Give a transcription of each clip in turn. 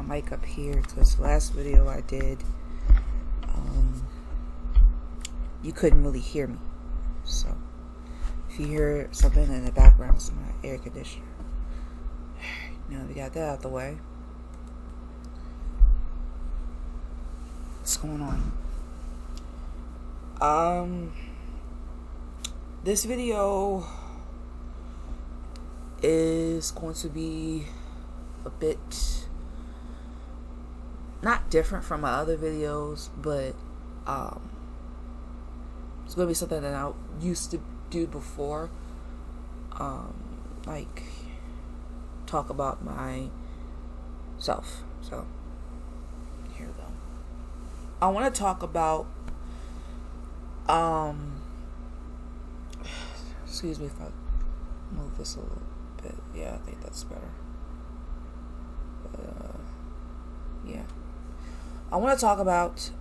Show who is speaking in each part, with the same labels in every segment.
Speaker 1: mic up here because last video I did, you couldn't really hear me. So if you hear something in the background, it's my air conditioner. Now we got that out the way. What's going on? This video is going to be a bit not different from my other videos, but it's going to be something that I used to do before, like talk about myself. So here we go. I want to talk about excuse me if I move this a little bit. Yeah, I think that's better. Yeah, I want to talk about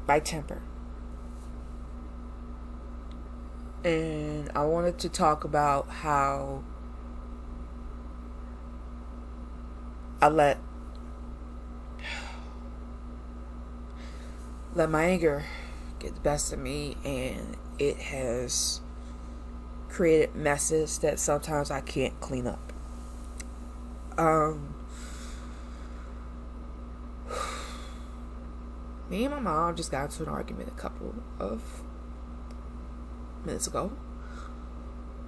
Speaker 1: my temper, and I wanted to talk about how I let my anger get the best of me, and it has created messes that sometimes I can't clean up. Me and my mom just got into an argument a couple of minutes ago,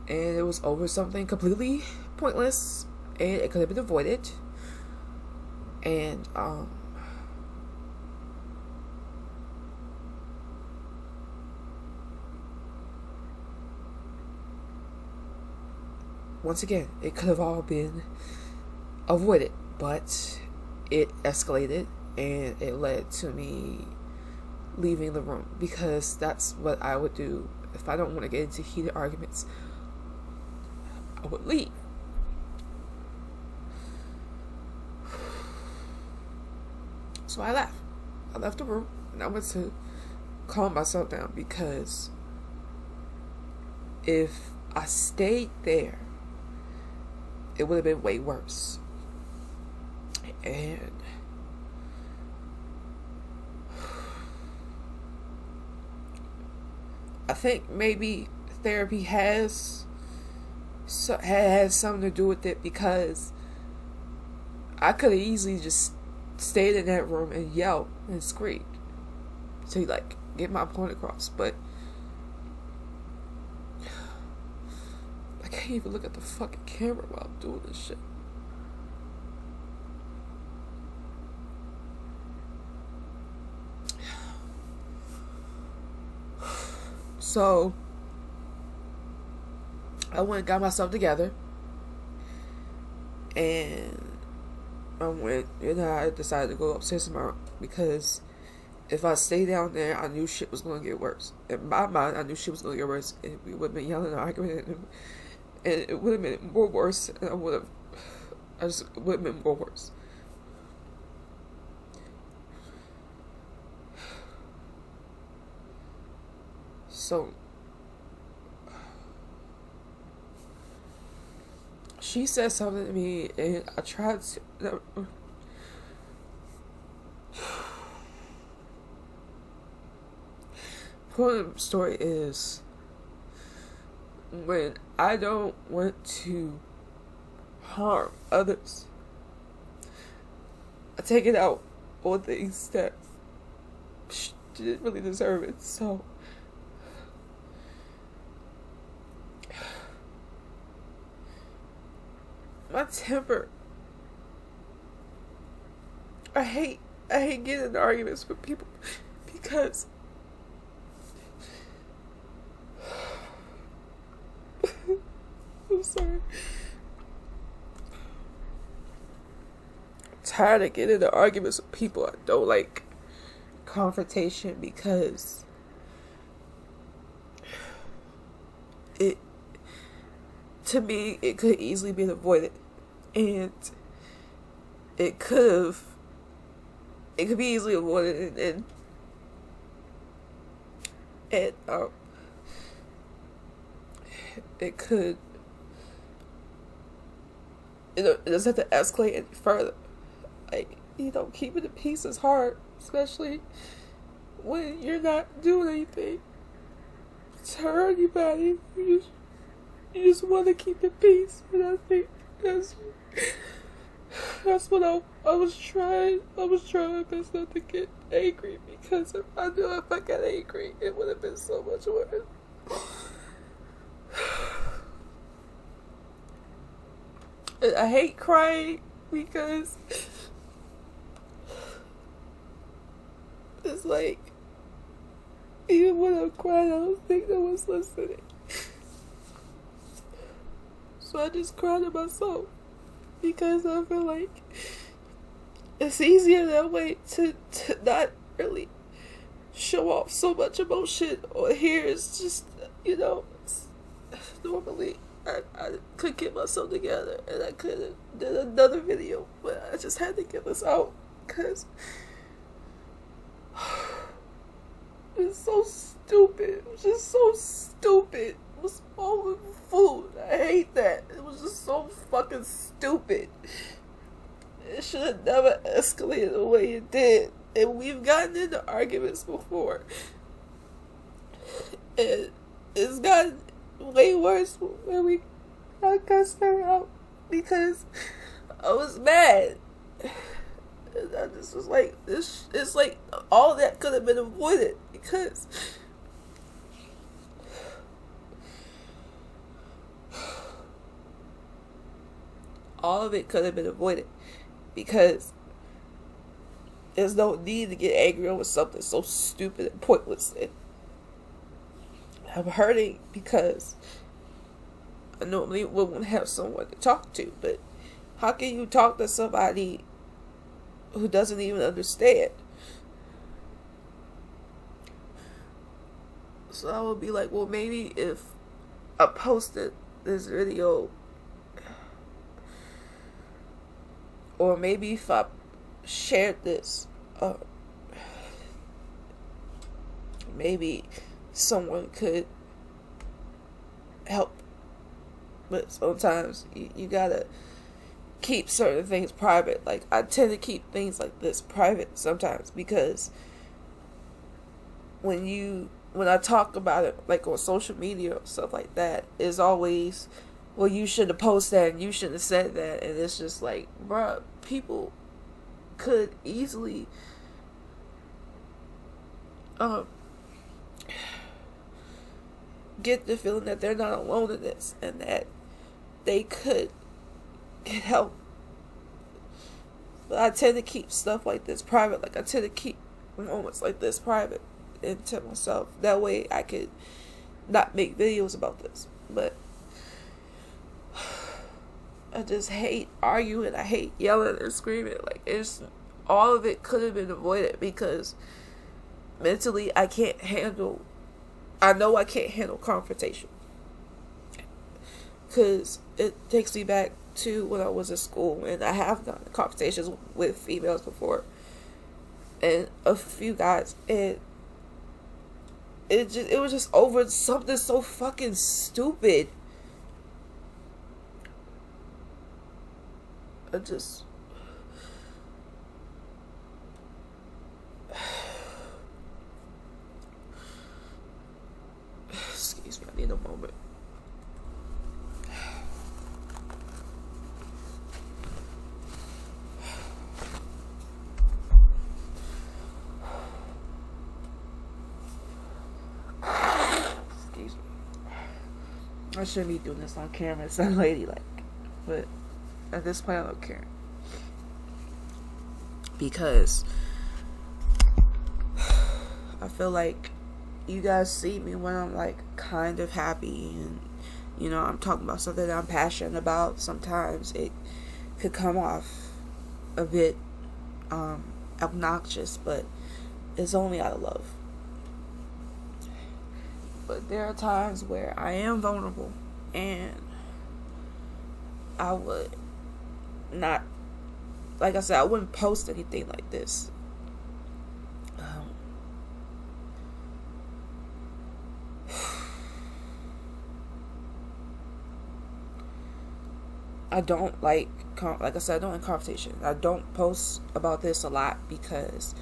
Speaker 1: and it was over something completely pointless, and it could have been avoided. And once again, it could have all been avoided, but it escalated, and it led to me leaving the room, because that's what I would do if I don't want to get into heated arguments. I would leave. So I left. I left the room, and I went to calm myself down, because if I stayed there, it would have been way worse. And I think maybe therapy has something to do with it, because I could have easily just stayed in that room and yelled and screamed to like get my point across, but I can't even look at the fucking camera while I'm doing this shit. So I went and got myself together, and I decided to go upstairs tomorrow, because if I stay down there, I knew shit was going to get worse. In my mind, I knew shit was going to get worse, and we would have been yelling and arguing, and it would have been more worse, and I just would have been more worse. So she said something to me, and I tried to. Point of the story is, when I don't want to harm others, I take it out on things that didn't really deserve it. So my temper, I hate getting in arguments with people, because I'm sorry. I'm tired of getting into arguments with people. I don't like confrontation, because to me, it could easily be avoided, and it could be easily avoided, and it could it doesn't have to escalate any further. Like, keeping the peace is hard, especially when you're not doing anything to hurt anybody. You just want to keep the peace, and I think that's what I was trying. I was trying my best not to get angry, because if I knew if I got angry, it would have been so much worse. And I hate crying because it's like, even when I'm crying, I don't think no one's listening. So I just cry to myself, because I feel like it's easier that way to not really show off so much emotion. Or here it's just, normally I could get myself together and I could have did another video, but I just had to get this out because it's so stupid. It was just so stupid. It was all with food. I hate that. It was just so fucking stupid. It should have never escalated the way it did. And we've gotten into arguments before. And it's gotten way worse when I cussed her out because I was mad. And I just was like, it's like all that could have been avoided because all of it could have been avoided because there's no need to get angry over something so stupid and pointless. And I'm hurting because I normally wouldn't have someone to talk to, but how can you talk to somebody who doesn't even understand? So I would be like, well, maybe if I posted this video, or maybe if I shared this, maybe someone could help. But sometimes you gotta keep certain things private. Like, I tend to keep things like this private sometimes because when I talk about it, like on social media or stuff like that, it's always, well, you shouldn't have posted that and you shouldn't have said that. And it's just like, bruh, people could easily get the feeling that they're not alone in this and that they could get help. But I tend to keep stuff like this private. Like, I tend to keep moments like this private and to myself. That way I could not make videos about this. But I just hate arguing. I hate yelling and screaming. Like, it's all of it could have been avoided because mentally I know I can't handle confrontation because it takes me back to when I was in school, and I have done confrontations with females before and a few guys, and it was just over something so fucking stupid. Excuse me, I need a moment. Excuse me. I shouldn't be doing this on camera. It's unladylike, but at this point I don't care because I feel like you guys see me when I'm like kind of happy and I'm talking about something that I'm passionate about. Sometimes it could come off a bit obnoxious, but it's only out of love. But there are times where I am vulnerable and I would not, like I said, I wouldn't post anything like this. I don't like I said, I don't like confrontation. I don't post about this a lot because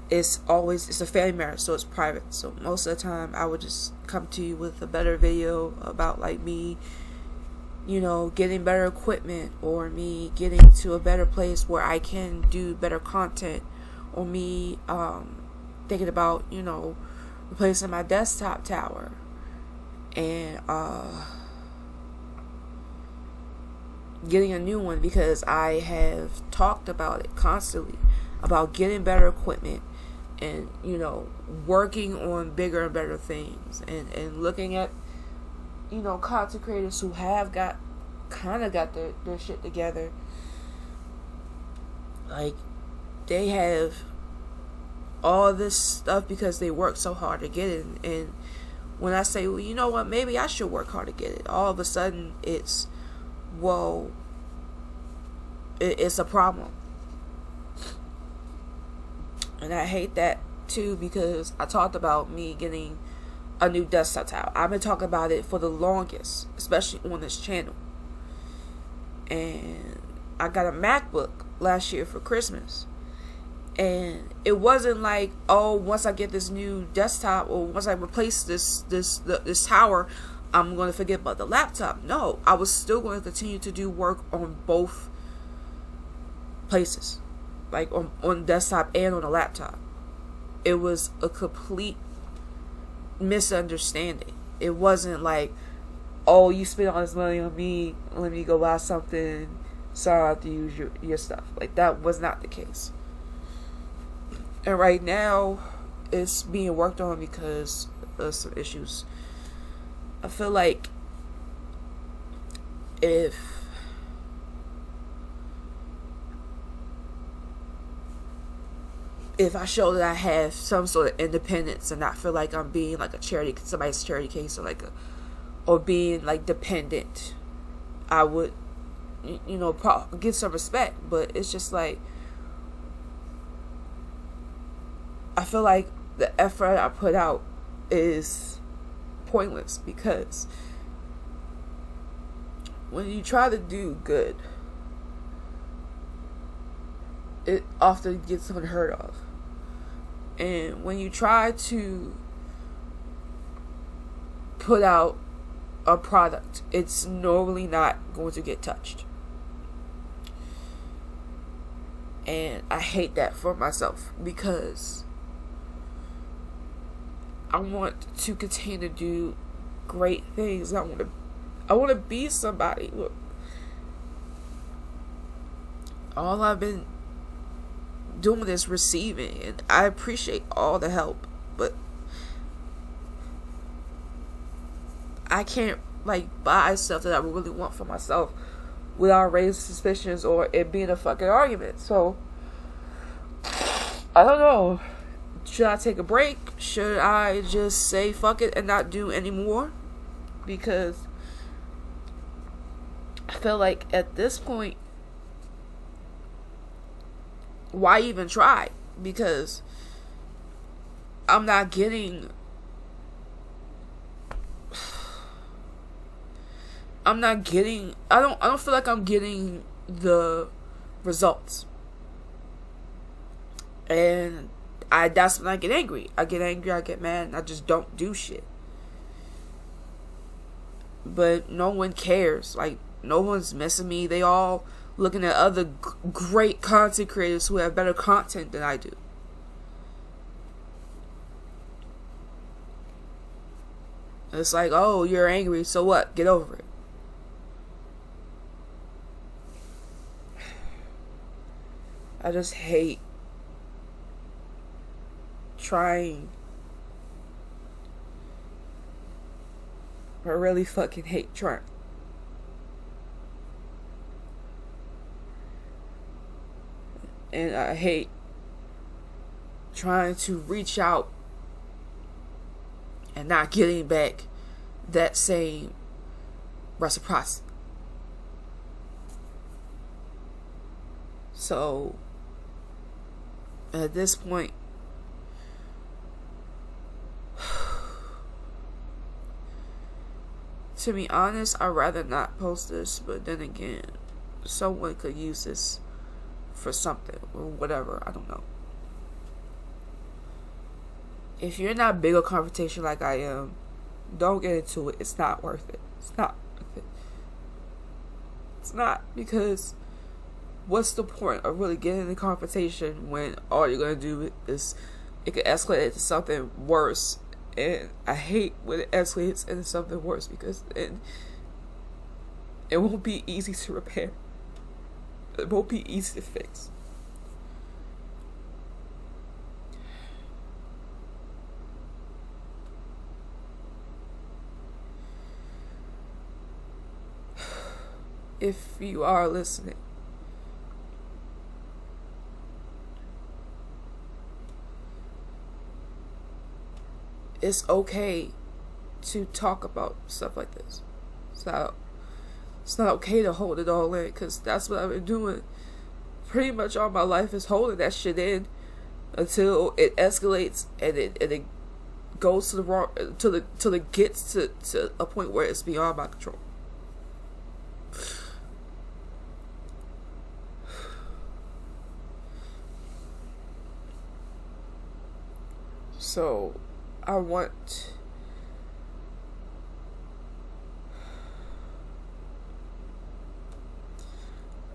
Speaker 1: it's a family matter, so it's private. So most of the time I would just come to you with a better video about like me, getting better equipment, or me getting to a better place where I can do better content, or me thinking about, replacing my desktop tower, and getting a new one, because I have talked about it constantly, about getting better equipment and, working on bigger and better things, and looking at, content creators who have got their shit together. Like, they have all this stuff because they work so hard to get it. And when I say, well, you know what, maybe I should work hard to get it, all of a sudden it's, well, it's a problem. And I hate that too, because I talked about me getting a new desktop tower. I've been talking about it for the longest, especially on this channel. And I got a MacBook last year for Christmas. And it wasn't like, oh, once I get this new desktop, or once I replace this tower, I'm going to forget about the laptop. No, I was still going to continue to do work on both places, like on desktop and on a laptop. It was a complete misunderstanding. It wasn't like, oh, you spent all this money on me, let me go buy something, so I have to use your stuff. Like, that was not the case. And right now it's being worked on because of some issues. I feel like if I show that I have some sort of independence and not feel like I'm being like somebody's charity case, or being like dependent, I would, give some respect. But it's just like, I feel like the effort I put out is pointless, because when you try to do good, it often gets unheard of. And when you try to put out a product, it's normally not going to get touched. And I hate that for myself, because I want to continue to do great things. I want to be somebody. Look, all I've been doing is receiving, and I appreciate all the help, but I can't buy stuff that I really want for myself without raising suspicions or it being a fucking argument. So I don't know. Should I take a break? Should I just say fuck it and not do any more? Because I feel like at this point, why even try? Because I'm not getting I don't feel like I'm getting the results. And that's when I get angry. I get mad, and I just don't do shit. But no one cares. Like, no one's missing me. They all looking at other great content creators who have better content than I do. It's like, oh, you're angry, so what? Get over it. I just hate trying. I really fucking hate trying. And I hate trying to reach out and not getting back that same reciprocity. So at this point, to be honest, I'd rather not post this, but then again, someone could use this for something or whatever. I don't know. If you're not big on confrontation like I am, don't get into it. It's not worth it. It's not worth it. It's not, because what's the point of really getting in a confrontation when all you're going to do is it could escalate into something worse. And I hate when it escalates into something worse, because then it won't be easy to repair. It won't be easy to fix. If you are listening, it's okay to talk about stuff like this. It's not okay to hold it all in, because that's what I've been doing. Pretty much all my life is holding that shit in until it escalates and it goes to the wrong, till it gets to a point where it's beyond my control. So I don't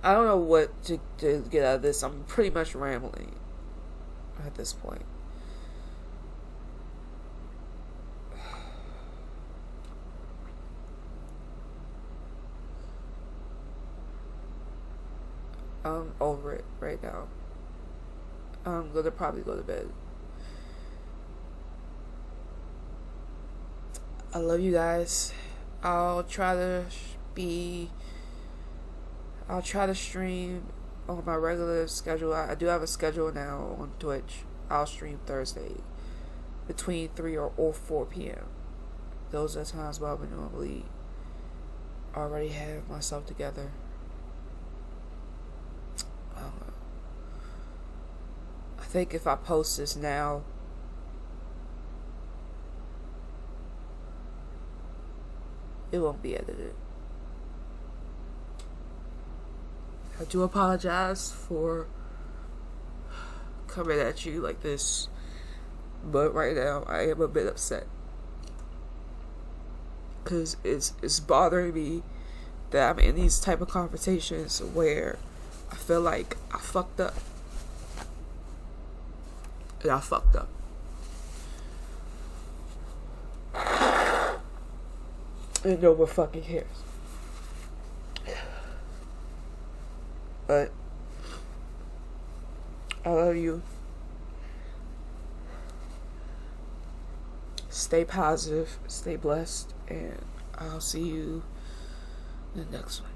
Speaker 1: know what to get out of this. I'm pretty much rambling at this point. I'm over it right now. I'm gonna probably go to bed. I love you guys. I'll try to stream on my regular schedule. I do have a schedule now on Twitch. I'll stream Thursday between 3 or 4 p.m. Those are times where I would normally already have myself together. I don't know. I think if I post this now, it won't be edited. I do apologize for coming at you like this, but right now I am a bit upset, because it's bothering me that I'm in these type of confrontations where I feel like I fucked up. And I fucked up. And no one fucking cares. But I love you. Stay positive, stay blessed, and I'll see you in the next one.